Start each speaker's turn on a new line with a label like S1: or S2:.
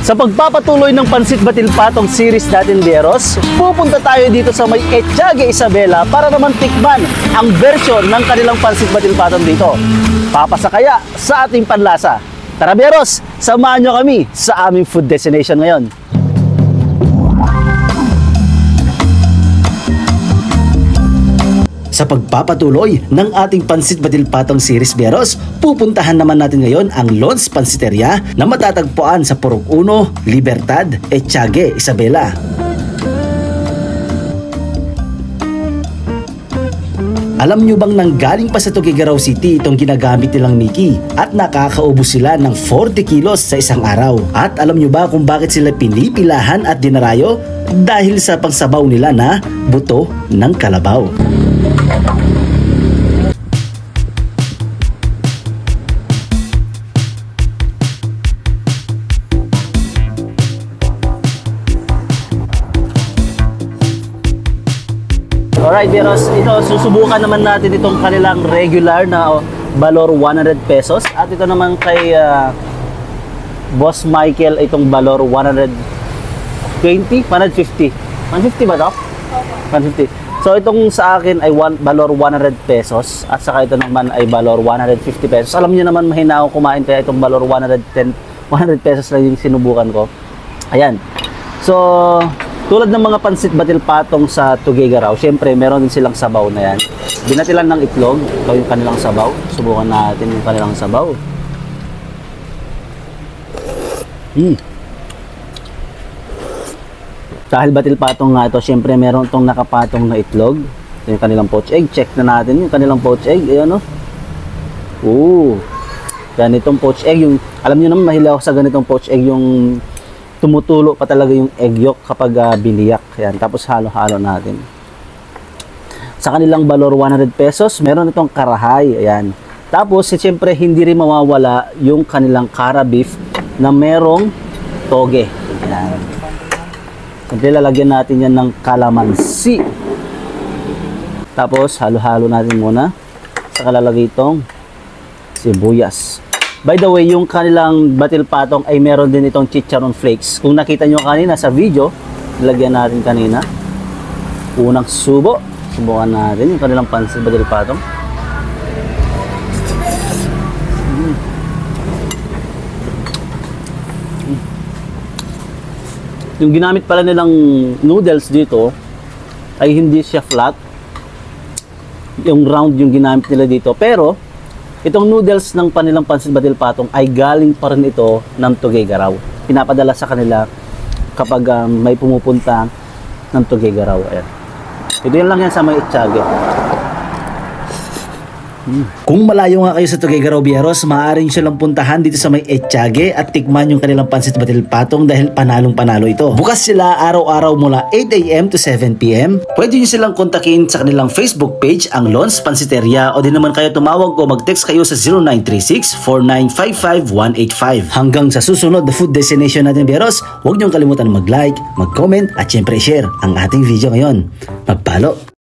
S1: Sa pagpapatuloy ng Pansit Batil Patong series natin, Bieros, pupunta tayo dito sa may Etiague Isabela para naman tikman ang version ng kanilang Pansit Batil Patong dito. Papasa kaya sa ating panlasa. Tara, Bieros, samahan nyo kami sa aming food destination ngayon. Sa pagpapatuloy ng ating Pansit Batil Patong series, Bieros, pupuntahan naman natin ngayon ang Lon's Pansiteria na matatagpuan sa Purok 1, Libertad, Etiague, Isabela. Alam nyo bang nanggaling pa sa Tuguegarao City itong ginagamit nilang Mickey at nakakaubos sila ng 40 kilos sa isang araw? At alam nyo ba kung bakit sila pinipilahan at dinarayo? Dahil sa pangsabaw nila na buto ng kalabaw. Alright, Bieros, ito susubukan naman natin itong kanilang regular na valor 100 pesos at ito naman kay Boss Michael itong valor 120, 150. 150 ba ito? 150. So itong sa akin ay valor 100 pesos at saka ito naman ay valor 150 pesos. Alam niyo naman mahina ako kumain kaya itong valor 100 pesos lang yung sinubukan ko. Ayan. So tulad ng mga Pansit Batil Patong sa Tuguegarao, syempre meron din silang sabaw na yan. Binatilan ng itlog, ito yung kanilang sabaw. Subukan natin yung kanilang sabaw. Dahil Batil Patong nga ito, syempre meron itong nakapatong na itlog. Ito yung kanilang poached egg. Check na natin yung kanilang poached egg. Ayan o. Ganitong poached egg. Yung, alam nyo naman, mahilig ako sa ganitong poached egg. Yung tumutulo pa talaga yung egg yolk kapag biniyak. Ayan. Tapos halo-halo natin. Sa kanilang valor 100 pesos, meron itong karahay. Ayan. Tapos, syempre, hindi rin mawawala yung kanilang kara beef na merong toge. Ayan. Siyempre, lalagyan natin yan ng kalamansi. Tapos, halo-halo natin muna. Saka lalagay itong sibuyas. By the way, yung kanilang Batil Patong ay meron din itong chicharon flakes. Kung nakita nyo kanina sa video, nilagyan natin kanina. Unang subo. Subukan natin yung kanilang Pansit Batil Patong. Yung ginamit pala nilang noodles dito ay hindi siya flat. Yung round yung ginamit nila dito. Pero itong noodles ng kanilang Pansit Batil Patong ay galing pa rin ito ng Tuguegarao. Pinapadala sa kanila kapag may pumupunta ng Tuguegarao. Ayan. Ito yan lang yan sa may Etiague. Kung malayo nga kayo sa Tuguegarao, Bieros, maaaring siya lang puntahan dito sa may Etiague at tikman yung kanilang Pansit Batil Patong dahil panalong-panalo ito. Bukas sila araw-araw mula 8 AM to 7 PM. Pwede nyo silang kontakin sa kanilang Facebook page, ang Lon's Pansiteria, o din naman kayo tumawag o mag-text kayo sa 0936-4955-185. Hanggang sa susunod na food destination natin, Bieros, huwag nyo kalimutan mag-like, mag-comment at syempre share ang ating video ngayon. Magpalo!